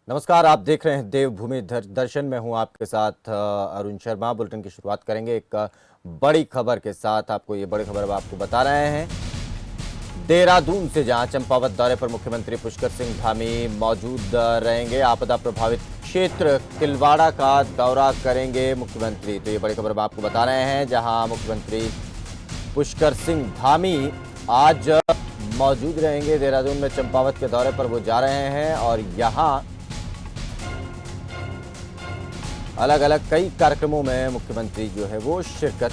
नमस्कार, आप देख रहे हैं देवभूमि दर्शन में हूं आपके साथ अरुण शर्मा। बुलेटिन की शुरुआत करेंगे एक बड़ी खबर के साथ। आपको ये बड़ी खबर अब आपको बता रहे हैं देहरादून से, जहां चंपावत दौरे पर मुख्यमंत्री पुष्कर सिंह धामी मौजूद रहेंगे। आपदा प्रभावित क्षेत्र तिलवाड़ा का दौरा करेंगे मुख्यमंत्री। तो ये बड़ी खबर अब आपको बता रहे हैं, जहां मुख्यमंत्री पुष्कर सिंह धामी आज मौजूद रहेंगे देहरादून में। चंपावत के दौरे पर वो जा रहे हैं और यहाँ अलग अलग कई कार्यक्रमों में मुख्यमंत्री जो है वो शिरकत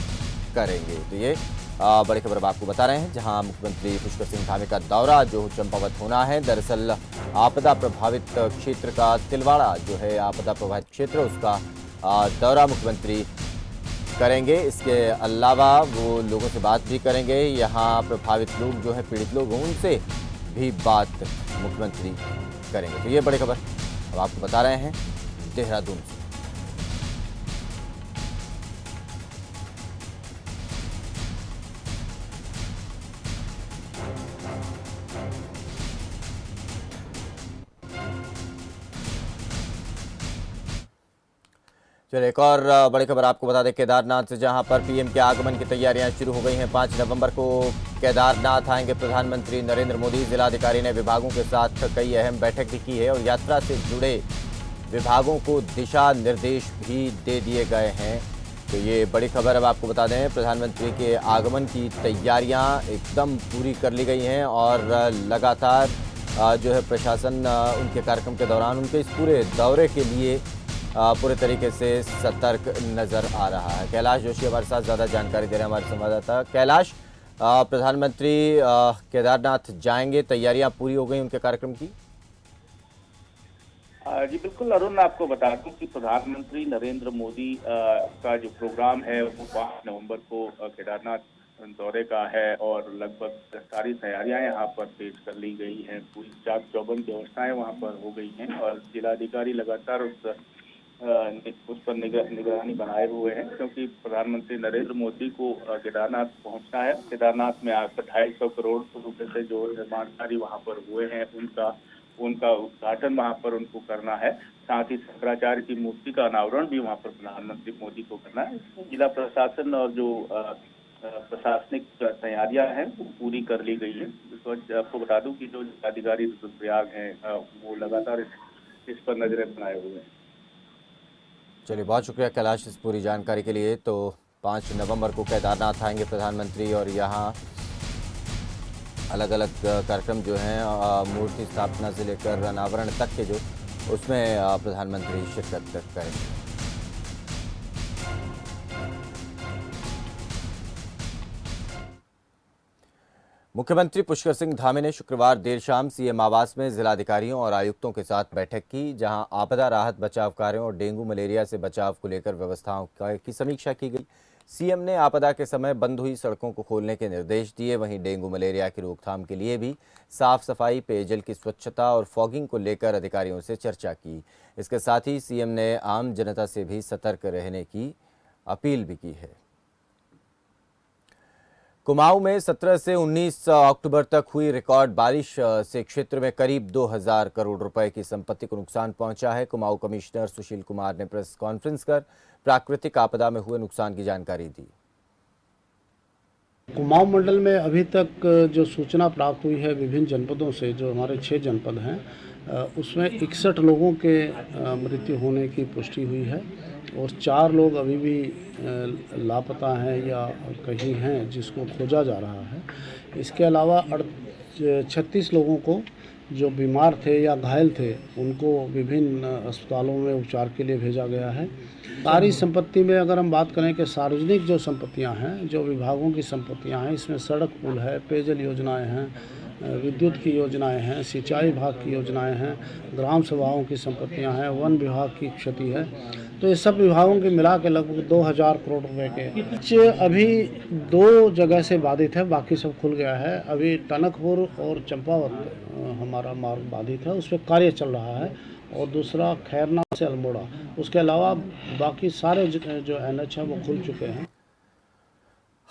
करेंगे। तो ये बड़ी खबर आपको बता रहे हैं, जहां मुख्यमंत्री पुष्कर सिंह धामी का दौरा जो चंपावत होना है। दरअसल आपदा प्रभावित क्षेत्र का तिलवाड़ा जो है आपदा प्रभावित क्षेत्र, उसका दौरा मुख्यमंत्री करेंगे। इसके अलावा वो लोगों से बात भी करेंगे। यहाँ प्रभावित लोग जो है, पीड़ित लोग, उनसे भी बात मुख्यमंत्री करेंगे। तो ये बड़ी खबर अब आपको बता रहे हैं देहरादून से। चलिए एक और बड़ी खबर आपको बता दें केदारनाथ से, जहां पर पीएम के आगमन की तैयारियां शुरू हो गई हैं। 5 नवंबर को केदारनाथ आएंगे प्रधानमंत्री नरेंद्र मोदी। जिलाधिकारी ने विभागों के साथ कई अहम बैठक भी की है और यात्रा से जुड़े विभागों को दिशा निर्देश भी दे दिए गए हैं। तो ये बड़ी खबर अब आपको बता दें, प्रधानमंत्री के आगमन की तैयारियां एकदम पूरी कर ली गई हैं और लगातार जो है प्रशासन उनके कार्यक्रम के दौरान, उनके इस पूरे दौरे के लिए पूरे तरीके से सतर्क नजर आ रहा है। कैलाश जोशी हमारे साथ ज़्यादा जानकारी दे रहे हैं, हमारे संवाददाता। कैलाश, प्रधानमंत्री केदारनाथ जाएंगे, तैयारियां पूरी हो गई उनके कार्यक्रम की? जी बिल्कुल अरुण, आपको बता दूं कि प्रधानमंत्री नरेंद्र मोदी का जो प्रोग्राम है वो 5 नवंबर को केदारनाथ दौरे का है और लगभग सारी तैयारियां यहाँ पर पेश कर ली गई हैं। पूरी चाक चौबंद व्यवस्थाएं वहाँ पर हो गई हैं और जिलाधिकारी लगातार उस पर निगरानी बनाए हुए हैं, क्योंकि प्रधानमंत्री नरेंद्र मोदी को केदारनाथ पहुंचना है। केदारनाथ में आज 250 करोड़ रुपए से जो निर्माण कार्य वहाँ पर हुए हैं उनका उनका उद्घाटन वहां पर उनको करना है। साथ ही शंकराचार्य की मूर्ति का अनावरण भी वहां पर प्रधानमंत्री मोदी को करना है। जिला प्रशासन और जो प्रशासनिक तैयारियां हैं वो पूरी कर ली गई है। आपको बता दूं कि जो जिलाधिकारी रुद्रप्रयाग हैं वो लगातार इस पर नजरें बनाए हुए हैं। चलिए, बहुत शुक्रिया कैलाश इस पूरी जानकारी के लिए। तो 5 नवंबर को केदारनाथ आएंगे प्रधानमंत्री और यहाँ अलग अलग कार्यक्रम जो हैं मूर्ति स्थापना से लेकर अनावरण तक के जो, उसमें प्रधानमंत्री शिरकत करेंगे। मुख्यमंत्री पुष्कर सिंह धामी ने शुक्रवार देर शाम सीएम आवास में जिलाधिकारियों और आयुक्तों के साथ बैठक की, जहां आपदा राहत बचाव कार्यों और डेंगू मलेरिया से बचाव को लेकर व्यवस्थाओं की समीक्षा की गई। सीएम ने आपदा के समय बंद हुई सड़कों को खोलने के निर्देश दिए। वहीं डेंगू मलेरिया की रोकथाम के लिए भी साफ सफाई, पेयजल की स्वच्छता और फॉगिंग को लेकर अधिकारियों से चर्चा की। इसके साथ ही सीएम ने आम जनता से भी सतर्क रहने की अपील भी की है। कुमाऊं में 17 से 19 अक्टूबर तक हुई रिकॉर्ड बारिश से क्षेत्र में करीब 2000 करोड़ रुपए की संपत्ति को नुकसान पहुंचा है। कुमाऊं कमिश्नर सुशील कुमार ने प्रेस कॉन्फ्रेंस कर प्राकृतिक आपदा में हुए नुकसान की जानकारी दी। कुमाऊं मंडल में अभी तक जो सूचना प्राप्त हुई है विभिन्न जनपदों से, जो हमारे 6 जनपद हैं, उसमें 61 लोगों के मृत्यु होने की पुष्टि हुई है और 4 लोग अभी भी लापता हैं या कहीं हैं जिसको खोजा जा रहा है। इसके अलावा 36 लोगों को जो बीमार थे या घायल थे उनको विभिन्न अस्पतालों में उपचार के लिए भेजा गया है। सारी संपत्ति में अगर हम बात करें कि सार्वजनिक जो संपत्तियां हैं, जो विभागों की संपत्तियां हैं, इसमें सड़क पुल है, पेयजल योजनाएं हैं, विद्युत की योजनाएं हैं, सिंचाई विभाग की योजनाएं हैं, ग्राम सभाओं की संपत्तियां हैं, वन विभाग की क्षति है। तो ये सब विभागों के मिला के लगभग 2000 करोड़ रुपए के कुछ अभी 2 जगह से बाधित है, बाकी सब खुल गया है। अभी टनकपुर और चंपावत हमारा मार्ग बाधित है, उस पर कार्य चल रहा है, और दूसरा खैरना से अल्मोड़ा। उसके अलावा बाकी सारे जो NH है वो खुल चुके हैं।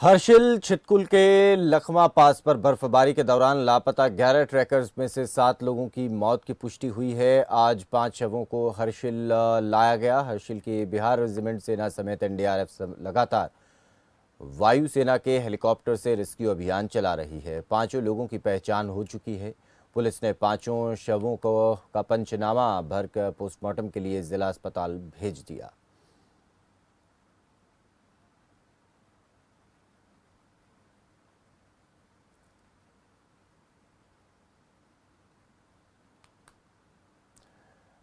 हर्षिल छितकुल के लखमा पास पर बर्फबारी के दौरान लापता 11 ट्रैकर्स में से 7 लोगों की मौत की पुष्टि हुई है। आज 5 शवों को हर्षिल लाया गया। हर्षिल की बिहार रेजिमेंट सेना समेत एनडीआरएफ लगातार वायुसेना के हेलीकॉप्टर से रेस्क्यू अभियान चला रही है। पांचों लोगों की पहचान हो चुकी है। पुलिस ने पांचों शवों का पंचनामा भरकर पोस्टमार्टम के लिए जिला अस्पताल भेज दिया।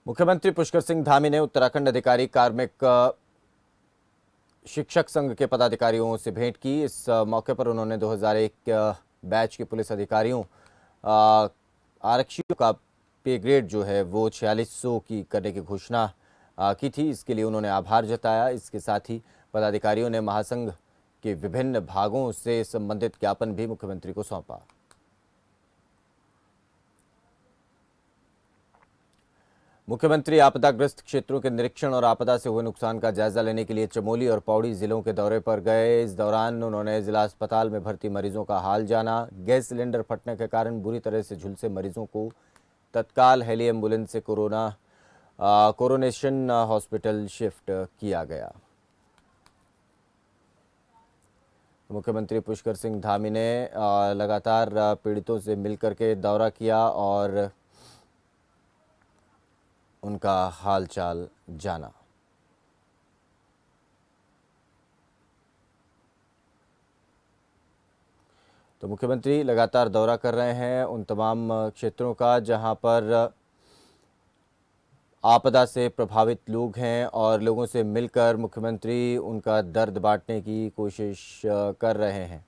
मुख्यमंत्री पुष्कर सिंह धामी ने उत्तराखंड अधिकारी कार्मिक शिक्षक संघ के पदाधिकारियों से भेंट की। इस मौके पर उन्होंने 2001 बैच के पुलिस अधिकारियों आरक्षियों का पे ग्रेड जो है वो 4600 की करने की घोषणा की थी। इसके लिए उन्होंने आभार जताया। इसके साथ ही पदाधिकारियों ने महासंघ के विभिन्न भागों से संबंधित ज्ञापन भी मुख्यमंत्री को सौंपा। मुख्यमंत्री आपदाग्रस्त क्षेत्रों के निरीक्षण और आपदा से हुए नुकसान का जायजा लेने के लिए चमोली और पौड़ी जिलों के दौरे पर गए। इस दौरान उन्होंने जिला अस्पताल में भर्ती मरीजों का हाल जाना। गैस सिलेंडर फटने के कारण बुरी तरह से झुलसे मरीजों को तत्काल हेली एम्बुलेंस से कोरोनेशन हॉस्पिटल शिफ्ट किया गया। मुख्यमंत्री पुष्कर सिंह धामी ने लगातार पीड़ितों से मिलकर के दौरा किया और उनका हालचाल जाना। तो मुख्यमंत्री लगातार दौरा कर रहे हैं उन तमाम क्षेत्रों का जहां पर आपदा से प्रभावित लोग हैं और लोगों से मिलकर मुख्यमंत्री उनका दर्द बांटने की कोशिश कर रहे हैं।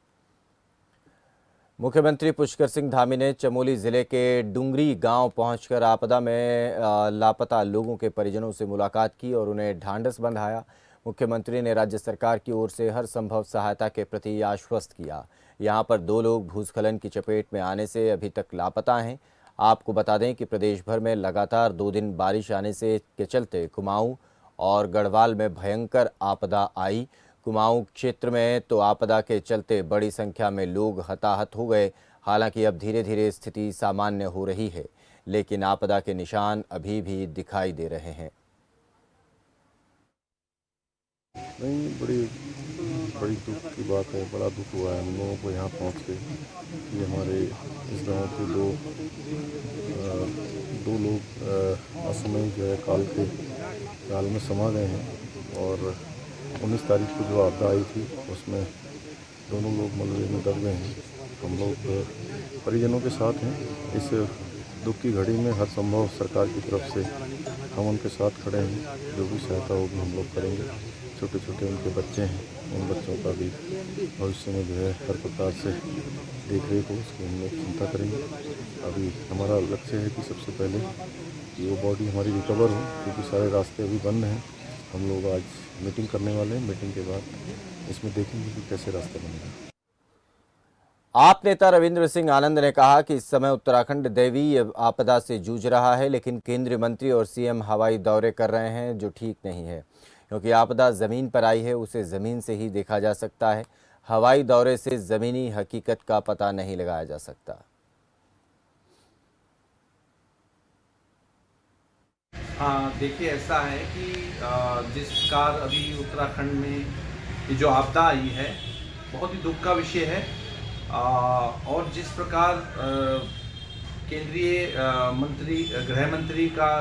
मुख्यमंत्री पुष्कर सिंह धामी ने चमोली जिले के डुंगरी गांव पहुंचकर आपदा में लापता लोगों के परिजनों से मुलाकात की और उन्हें ढांढस बंधाया। मुख्यमंत्री ने राज्य सरकार की ओर से हर संभव सहायता के प्रति आश्वस्त किया। यहां पर 2 लोग भूस्खलन की चपेट में आने से अभी तक लापता हैं। आपको बता दें कि प्रदेश भर में लगातार 2 दिन बारिश आने के चलते कुमाऊं और गढ़वाल में भयंकर आपदा आई। कुमाऊं क्षेत्र में तो आपदा के चलते बड़ी संख्या में लोग हताहत हो गए। हालांकि अब धीरे धीरे स्थिति सामान्य हो रही है, लेकिन आपदा के निशान अभी भी दिखाई दे रहे हैं। नहीं, बड़ी दुख की बात है। बड़ा दुख हुआ है हम लोगों को यहाँ पहुँच के कि हमारे इस गांव के दो लोग असमय जो है काल में समा गए हैं और 19 तारीख को जो आपदा आई थी उसमें दोनों लोग मलबे में दब गए हैं। हम लोग परिजनों के साथ हैं। इस दुख की घड़ी में हर संभव सरकार की तरफ से हम उनके साथ खड़े हैं। जो भी सहायता होगी हम लोग करेंगे। छोटे छोटे उनके बच्चे हैं, उन बच्चों का भी भविष्य में जो है हर प्रकार से देख रेख हो उसकी हम लोग चिंता करेंगे। अभी हमारा लक्ष्य है कि सबसे पहले कि वो बॉडी हमारी रिकवर हो, क्योंकि सारे रास्ते अभी बंद हैं। हम लोग आज मीटिंग करने वाले हैं। मीटिंग के बाद इसमें देखेंगे कि कैसे रास्ते बनेगा। आप नेता रविंद्र सिंह आनंद ने कहा कि इस समय उत्तराखंड दैवीय आपदा से जूझ रहा है, लेकिन केंद्रीय मंत्री और सीएम हवाई दौरे कर रहे हैं, जो ठीक नहीं है, क्योंकि आपदा जमीन पर आई है, उसे जमीन से ही देखा जा सकता है। हवाई दौरे से जमीनी हकीकत का पता नहीं लगाया जा सकता। हाँ, देखिए ऐसा है कि जिस प्रकार अभी उत्तराखंड में ये जो आपदा आई है बहुत ही दुख का विषय है और जिस प्रकार केंद्रीय मंत्री गृह मंत्री का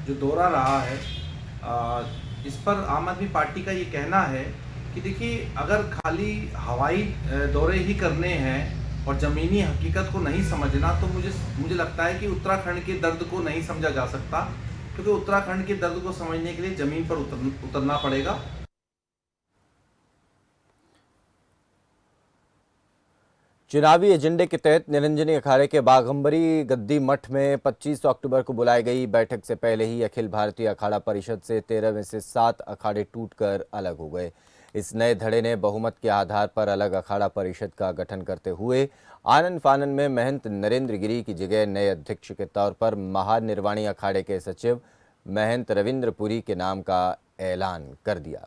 जो दौरा रहा है इस पर आम आदमी पार्टी का ये कहना है कि देखिए अगर खाली हवाई दौरे ही करने हैं और ज़मीनी हकीकत को नहीं समझना तो मुझे लगता है कि उत्तराखंड के दर्द को नहीं समझा जा सकता, क्योंकि उत्तराखंड के दर्द को समझने के लिए ज़मीन पर उतरना पड़ेगा। चुनावी एजेंडे के तहत निरंजनी अखाड़े के बाघंबरी गद्दी मठ में 25 अक्टूबर को बुलाई गई बैठक से पहले ही अखिल भारतीय अखाड़ा परिषद से 13 में से 7 अखाड़े टूटकर अलग हो गए। इस नए धड़े ने बहुमत के आधार पर अलग अखाड़ा परिषद का गठन करते हुए आनन फानन में महंत नरेंद्र गिरी की जगह नए अध्यक्ष के तौर पर महानिर्वाणी अखाड़े के सचिव महंत रविंद्र पुरी के नाम का ऐलान कर दिया।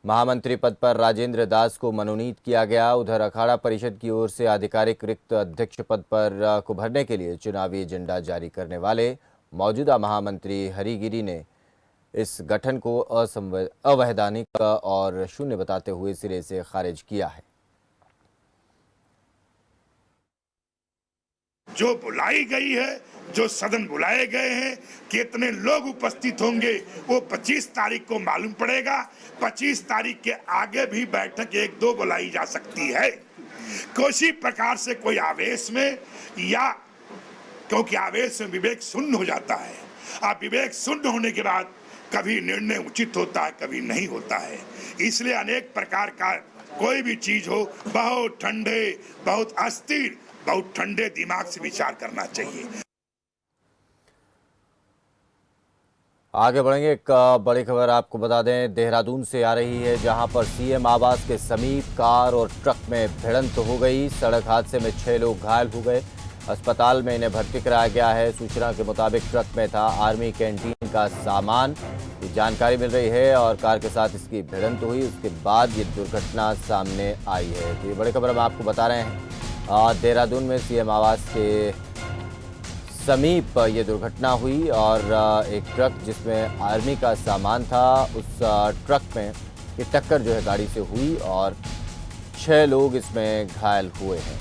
महामंत्री पद पर राजेंद्र दास को मनोनीत किया गया। उधर अखाड़ा परिषद की ओर से आधिकारिक रिक्त अध्यक्ष पद पर को भरने के लिए चुनावी एजेंडा जारी करने वाले मौजूदा महामंत्री हरिगिरी ने इस गठन को अवैधानिक और शून्य बताते हुए सिरे से खारिज किया है। जो बुलाई गई है, जो सदन बुलाए गए हैं, कितने लोग उपस्थित होंगे वो 25 तारीख को मालूम पड़ेगा। 25 तारीख के आगे भी बैठक 1-2 बुलाई जा सकती है। किसी प्रकार से कोई आवेश में या क्योंकि आवेश में विवेक शून्य हो जाता है। अब विवेक शून्य होने के बाद कभी निर्णय उचित होता है, कभी नहीं होता है। इसलिए अनेक प्रकार का कोई भी चीज हो, बहुत ठंडे, बहुत अस्थिर, बहुत ठंडे दिमाग से विचार करना चाहिए। आगे बढ़ेंगे। एक बड़ी खबर आपको बता दें, देहरादून से आ रही है, जहां पर सीएम आवास के समीप कार और ट्रक में भिड़ंत हो गई। सड़क हादसे में 6 लोग घायल हो गए। अस्पताल में इन्हें भर्ती कराया गया है। सूचना के मुताबिक ट्रक में था आर्मी कैंटीन का सामान। ये जानकारी मिल रही है और कार के साथ इसकी भिड़ंत हुई। उसके बाद ये दुर्घटना सामने आई है। तो ये बड़ी खबर हम आपको बता रहे हैं। देहरादून में सीएम आवास के समीप ये दुर्घटना हुई और एक ट्रक जिसमें आर्मी का सामान था, उस ट्रक में ये टक्कर जो है गाड़ी से हुई और 6 लोग इसमें घायल हुए हैं।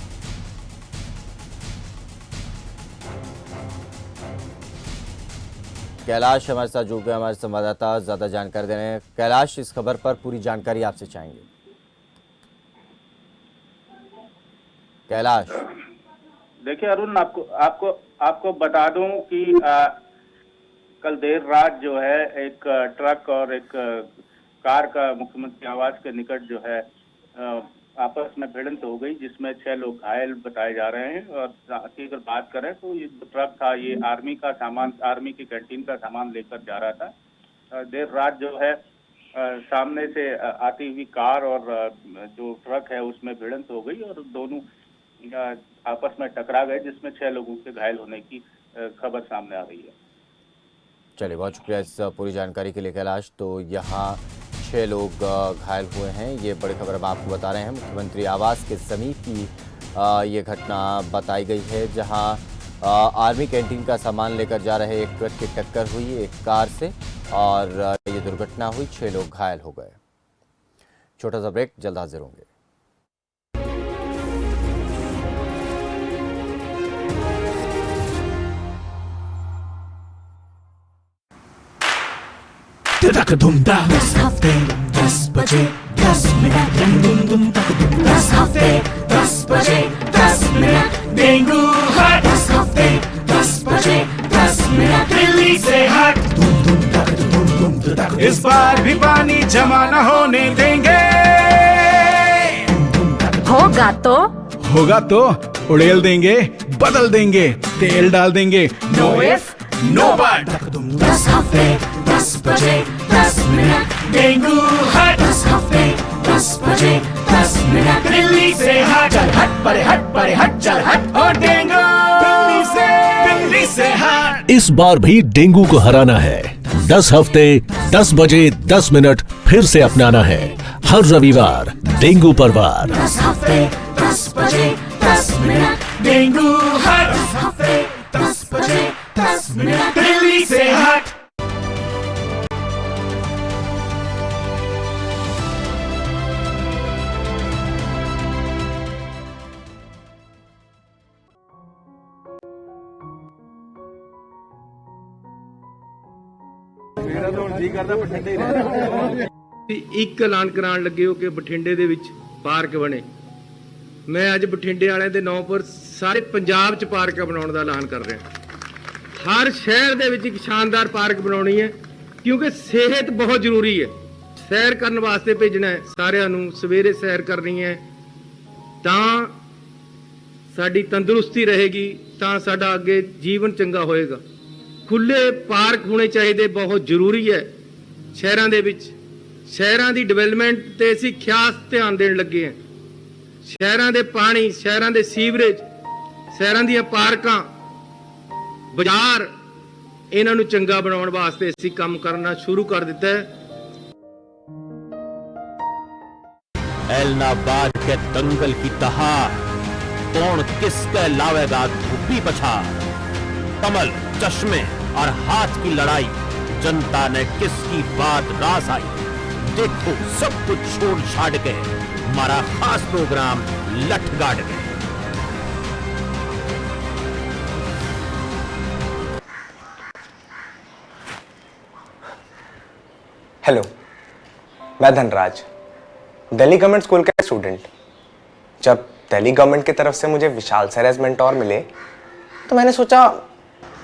कैलाश हमारे साथ जुड़ गए, हमारे संवाददाता ज्यादा जानकारी दे रहे हैं। कैलाश, इस खबर पर पूरी जानकारी आपसे चाहेंगे। कैलाश, देखिए अरुण, आपको बता दूं कि कल देर रात जो है एक ट्रक और एक कार का मुख्यमंत्री आवास के निकट जो है आपस में भिड़ंत हो गई, जिसमें 6 लोग घायल बताए जा रहे हैं। और साथ ही अगर बात करें तो ये जो ट्रक था ये आर्मी का सामान, आर्मी की कैंटीन का सामान लेकर जा रहा था। देर रात जो है सामने से आती हुई कार और जो ट्रक है उसमें भिड़ंत हो गई और दोनों आपस में टकरा गए, जिसमें 6 लोगों के घायल होने की खबर सामने आ रही है। चलिए, बहुत शुक्रिया इस पूरी जानकारी के लिए कैलाश। तो यहाँ 6 लोग घायल हुए हैं। ये बड़ी खबर हम आपको बता रहे हैं। मुख्यमंत्री आवास के समीप की ये घटना बताई गई है, जहाँ आर्मी कैंटीन का सामान लेकर जा रहे एक ट्रक की टक्कर हुई एक कार से और ये दुर्घटना हुई। 6 लोग घायल हो गए। छोटा सा ब्रेक, जल्द हाजिर होंगे। तक धुम दा 10 हफ्ते 10 बजे 10 मिनट धुम धुम तक धुम 10 हफ्ते 10 बजे 10 मिनट डेंगू हट 10 हफ्ते 10 बजे 10 मिनट दिल्ली से हट धुम धुम तक धुम तक। इस बार भी पानी जमा न होने देंगे। होगा तो उड़ेल देंगे, बदल देंगे, तेल डाल देंगे। नो इफ नो बट 10 हफ्ते 10 बजे 10 मिनट डेंगू हट 10 हफ्ते 10 बजे 10 मिनट दिल्ली से हट चल हट परे हट चल हट और डेंगू दिल्ली से हट। इस बार भी डेंगू को हराना है। 10 हफ्ते 10 बजे 10 मिनट फिर से अपनाना है। हर रविवार डेंगू पर वार। 10 हफ्ते 10 बजे 10 मिनट डेंगू हट 10 हफ्ते 10 बजे 10 मिनट दिल्ली से हट। ਇੱਕ ਐਲਾਨ ਕਰਾਉਣ ਲੱਗੇ ਹੋ ਕਿ ਬਠਿੰਡੇ ਦੇ ਵਿੱਚ ਪਾਰਕ ਬਣੇ। ਮੈਂ ਅੱਜ ਬਠਿੰਡੇ ਵਾਲਿਆਂ ਦੇ ਨਾਂ ਪਰ ਸਾਰੇ ਪੰਜਾਬ 'ਚ ਪਾਰਕ ਬਣਾਉਣ ਦਾ ਐਲਾਨ ਕਰ ਰਿਹਾ। ਹਰ ਸ਼ਹਿਰ ਦੇ ਵਿੱਚ ਇੱਕ ਸ਼ਾਨਦਾਰ ਪਾਰਕ ਬਣਾਉਣੀ ਹੈ, ਕਿਉਂਕਿ ਸਿਹਤ ਬਹੁਤ ਜ਼ਰੂਰੀ ਹੈ। ਸੈਰ ਕਰਨ ਵਾਸਤੇ ਭੇਜਣਾ ਹੈ ਸਾਰਿਆਂ ਨੂੰ। ਸਵੇਰੇ ਸੈਰ ਕਰਨੀ ਹੈ ਤਾਂ ਸਾਡੀ ਤੰਦਰੁਸਤੀ ਰਹੇਗੀ, ਤਾਂ ਸਾਡਾ ਅੱਗੇ ਜੀਵਨ ਚੰਗਾ ਹੋਏਗਾ। ਖੁੱਲੇ ਪਾਰਕ ਹੋਣੇ ਚਾਹੀਦੇ, ਬਹੁਤ ਜ਼ਰੂਰੀ ਹੈ ਸ਼ਹਿਰਾਂ ਦੇ ਵਿੱਚ। ਸ਼ਹਿਰਾਂ ਦੀ ਡਿਵੈਲਪਮੈਂਟ ਤੇ ਅਸੀਂ ਖਾਸ ਧਿਆਨ ਦੇਣ ਲੱਗੇ ਹਾਂ। ਸ਼ਹਿਰਾਂ ਦੇ ਪਾਣੀ, ਸ਼ਹਿਰਾਂ ਦੇ ਸੀਵਰੇਜ, ਸ਼ਹਿਰਾਂ ਦੀਆਂ ਪਾਰਕਾਂ, ਬਾਜ਼ਾਰ, ਇਹਨਾਂ ਨੂੰ ਚੰਗਾ ਬਣਾਉਣ ਵਾਸਤੇ ਅਸੀਂ ਕੰਮ ਕਰਨਾ ਸ਼ੁਰੂ ਕਰ ਦਿੱਤਾ ਹੈ। एलनाबाद के दंगल की दहाड़, कौन किसके लावेगा धूपी पछाड़। कमल, चश्मे और हाथ की लड़ाई, जनता ने किसकी बात रास आई। देखो सब कुछ छोड़ छाड़ के हमारा खास प्रोग्राम लठ गाड़ के। हेलो, मैं धनराज, दिल्ली गवर्नमेंट स्कूल का स्टूडेंट। जब दिल्ली गवर्नमेंट की तरफ से मुझे विशाल सर एज मेंटोर मिले तो मैंने सोचा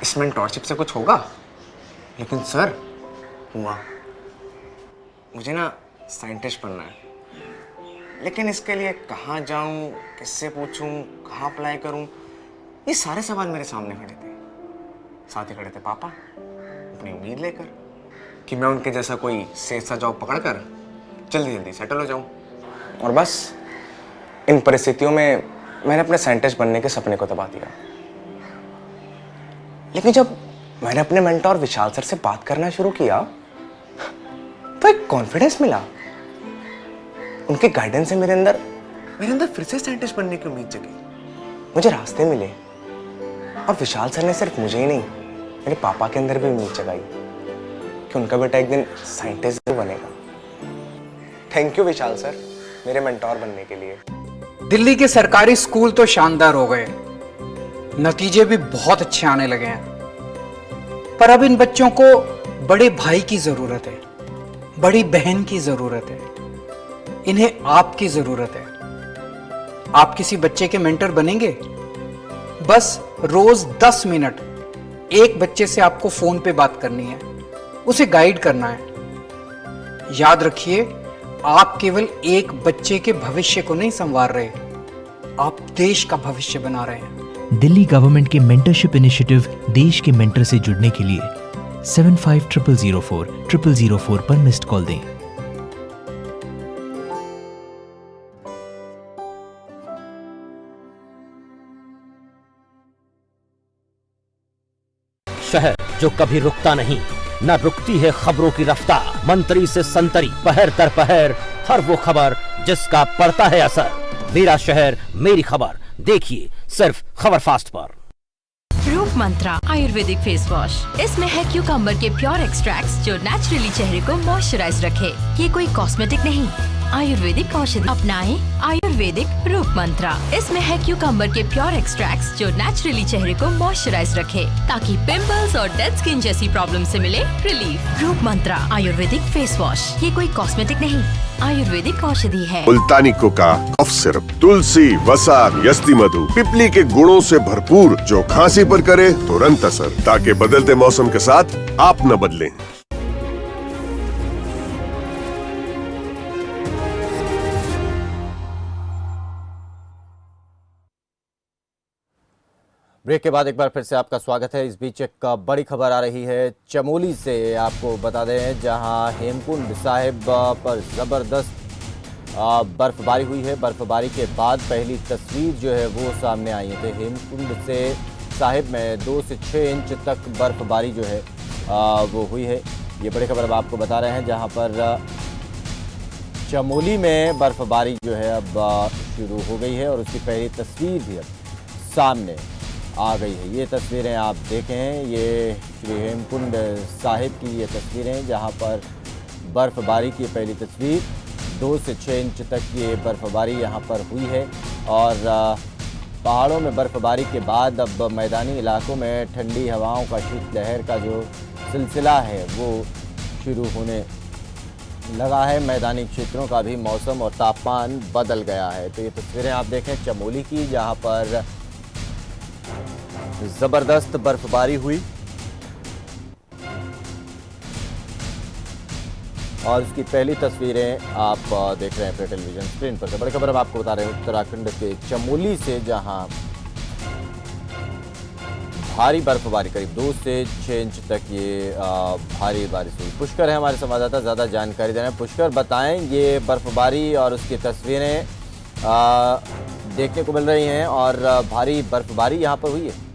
इस मेंटोरशिप से कुछ होगा, लेकिन सर हुआ। मुझे ना साइंटिस्ट बनना है, लेकिन इसके लिए कहाँ जाऊँ, किससे पूछूँ, कहाँ अप्लाई करूँ, ये सारे सवाल मेरे सामने खड़े थे। साथ ही खड़े थे पापा, अपनी उम्मीद लेकर कि मैं उनके जैसा कोई सेफ सा जॉब पकड़कर जल्दी जल्दी सेटल हो जाऊं। और बस इन परिस्थितियों में मैंने अपने साइंटिस्ट बनने के सपने को दबा दिया। लेकिन जब मैंने अपने मेंटोर विशाल सर से बात करना शुरू किया तो एक कॉन्फिडेंस मिला। उनके गाइडेंस से मेरे अंदर फिर से साइंटिस्ट बनने की उम्मीद जगी। मुझे रास्ते मिले और विशाल सर ने सिर्फ मुझे ही नहीं, मेरे पापा के अंदर भी उम्मीद जगाई कि उनका बेटा एक दिन साइंटिस्ट बनेगा। थैंक यू विशाल सर, मेरे मेंटोर बनने के लिए। दिल्ली के सरकारी स्कूल तो शानदार हो गए, नतीजे भी बहुत अच्छे आने लगे हैं, पर अब इन बच्चों को बड़े भाई की जरूरत है, बड़ी बहन की जरूरत है, इन्हें आपकी जरूरत है। आप किसी बच्चे के मेंटर बनेंगे? बस रोज 10 मिनट एक बच्चे से आपको फोन पे बात करनी है, उसे गाइड करना है। याद रखिए, आप केवल एक बच्चे के भविष्य को नहीं संवार रहे, आप देश का भविष्य बना रहे हैं। दिल्ली गवर्नमेंट के मेंटरशिप इनिशिएटिव देश के मेंटर से जुड़ने के लिए 750004 पर मिस्ड कॉल दें। शहर जो कभी रुकता नहीं, न रुकती है खबरों की रफ्तार। मंत्री से संतरी, पहर दर पहर, हर वो खबर जिसका पड़ता है असर। मेरा शहर मेरी खबर, देखिए सिर्फ खबर फास्ट पर। रूप मंत्रा आयुर्वेदिक फेस वॉश, इसमें है क्यूकम्बर के प्योर एक्सट्रैक्ट्स जो नेचुरली चेहरे को मॉइस्चराइज रखे। ये कोई कॉस्मेटिक नहीं, आयुर्वेदिक औषधि। अपनाएं आयुर्वेदिक रूप मंत्रा। इसमें है क्यूकम्बर के प्योर एक्सट्रैक्ट्स जो नेचुरली चेहरे को मॉइस्चराइज रखे, ताकि पिंपल्स और डेड स्किन जैसी प्रॉब्लम से मिले रिलीफ। रूप मंत्रा आयुर्वेदिक फेस वॉश, ये कोई कॉस्मेटिक नहीं, आयुर्वेदिक औषधि है। मुल्तानी कोका कफ सिरप, तुलसी, वसा, यस्ती मधु, पिपली के गुणों से भरपूर, जो खांसी पर करे तुरंत असर, ताकि बदलते मौसम के साथ आप न बदलें। ब्रेक के बाद एक बार फिर से आपका स्वागत है। इस बीच एक बड़ी खबर आ रही है चमोली से, आपको बता दें, जहां हेमकुंड साहिब पर ज़बरदस्त बर्फबारी हुई है। बर्फबारी के बाद पहली तस्वीर जो है वो सामने आई है। हेमकुंड से साहिब में 2 से 6 इंच तक बर्फबारी जो है वो हुई है। ये बड़ी खबर अब आपको बता रहे हैं, जहां पर चमोली में बर्फबारी जो है अब शुरू हो गई है और उसकी पहली तस्वीर भी अब सामने आ गई है। ये तस्वीरें आप देखें, ये श्री हेमकुंड साहिब की ये तस्वीरें, जहां पर बर्फ़बारी की पहली तस्वीर 2 से 6 इंच तक ये बर्फ़बारी यहां पर हुई है। और पहाड़ों में बर्फ़बारी के बाद अब मैदानी इलाकों में ठंडी हवाओं का शीतलहर का जो सिलसिला है वो शुरू होने लगा है। मैदानी क्षेत्रों का भी मौसम और तापमान बदल गया है। तो ये तस्वीरें आप देखें चमोली की, जहां पर ज़बरदस्त बर्फबारी हुई और उसकी पहली तस्वीरें आप देख रहे हैं अपने टेलीविजन स्क्रीन पर। तो बड़ी खबर हम आपको बता रहे हैं उत्तराखंड के चमोली से, जहां भारी बर्फबारी करीब 2 से 6 इंच तक ये भारी बारिश हुई। पुष्कर है हमारे संवाददाता, ज़्यादा जानकारी दे रहे हैं। पुष्कर, बताएं, ये बर्फबारी और उसकी तस्वीरें देखने को मिल रही हैं और भारी बर्फबारी यहाँ पर हुई है।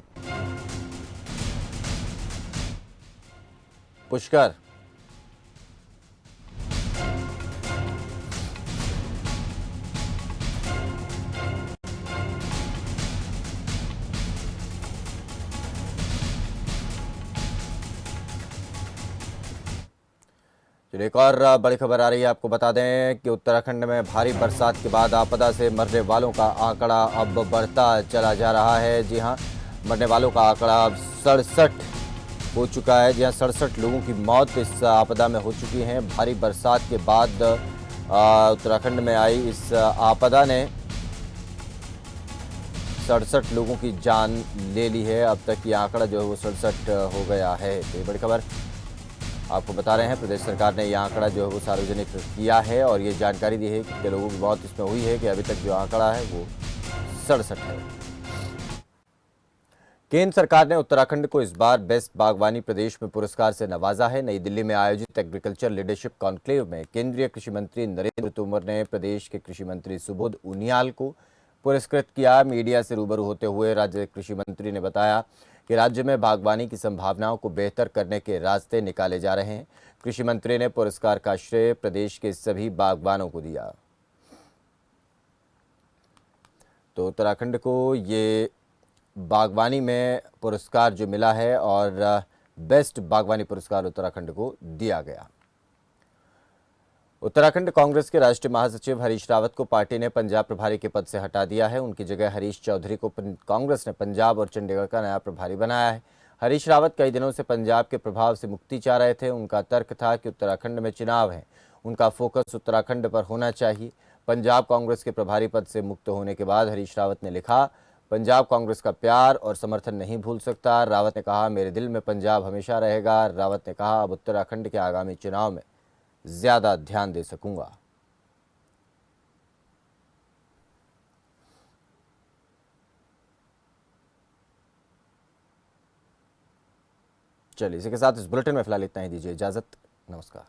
पुष्कर, चलिए एक और बड़ी खबर आ रही है। आपको बता दें कि उत्तराखंड में भारी बरसात के बाद आपदा से मरने वालों का आंकड़ा अब बढ़ता चला जा रहा है। जी हां, मरने वालों का आंकड़ा अब 67 हो चुका है। जी हां, 67 लोगों की मौत इस आपदा में हो चुकी है। भारी बरसात के बाद उत्तराखंड में आई इस आपदा ने 67 लोगों की जान ले ली है। अब तक ये आंकड़ा जो है वो 67 हो गया है। तो ये बड़ी खबर आपको बता रहे हैं। प्रदेश सरकार ने यह आंकड़ा जो है वो सार्वजनिक किया है और ये जानकारी दी है कि कितने लोगों की मौत इसमें हुई है कि अभी तक जो आंकड़ा है वो 67 है। केंद्र सरकार ने उत्तराखंड को इस बार बेस्ट बागवानी प्रदेश में पुरस्कार से नवाजा है। नई दिल्ली में आयोजित एग्रीकल्चर लीडरशिप कॉन्क्लेव में केंद्रीय कृषि मंत्री नरेंद्र तोमर ने प्रदेश के कृषि मंत्री सुबोध उनियाल को पुरस्कृत किया। मीडिया से रूबरू होते हुए राज्य कृषि मंत्री ने बताया कि राज्य में बागवानी की संभावनाओं को बेहतर करने के रास्ते निकाले जा रहे हैं। कृषि मंत्री ने पुरस्कार का श्रेय प्रदेश के सभी बागवानों को दिया। तो उत्तराखंड को ये बागवानी में पुरस्कार जो मिला है और बेस्ट बागवानी पुरस्कार उत्तराखंड को दिया गया। उत्तराखंड कांग्रेस के राष्ट्रीय महासचिव हरीश रावत को पार्टी ने पंजाब प्रभारी के पद से हटा दिया है। उनकी जगह हरीश चौधरी को कांग्रेस ने पंजाब और चंडीगढ़ का नया प्रभारी बनाया है। हरीश रावत कई दिनों से पंजाब के प्रभाव से मुक्ति चाह रहे थे। उनका तर्क था कि उत्तराखंड में चुनाव है, उनका फोकस उत्तराखंड पर होना चाहिए। पंजाब कांग्रेस के प्रभारी पद से मुक्त होने के बाद हरीश रावत ने लिखा, पंजाब कांग्रेस का प्यार और समर्थन नहीं भूल सकता। रावत ने कहा, मेरे दिल में पंजाब हमेशा रहेगा। रावत ने कहा, अब उत्तराखंड के आगामी चुनाव में ज्यादा ध्यान दे सकूंगा। चलिए इसी के साथ इस बुलेटिन में फिलहाल इतना ही। दीजिए इजाजत। नमस्कार।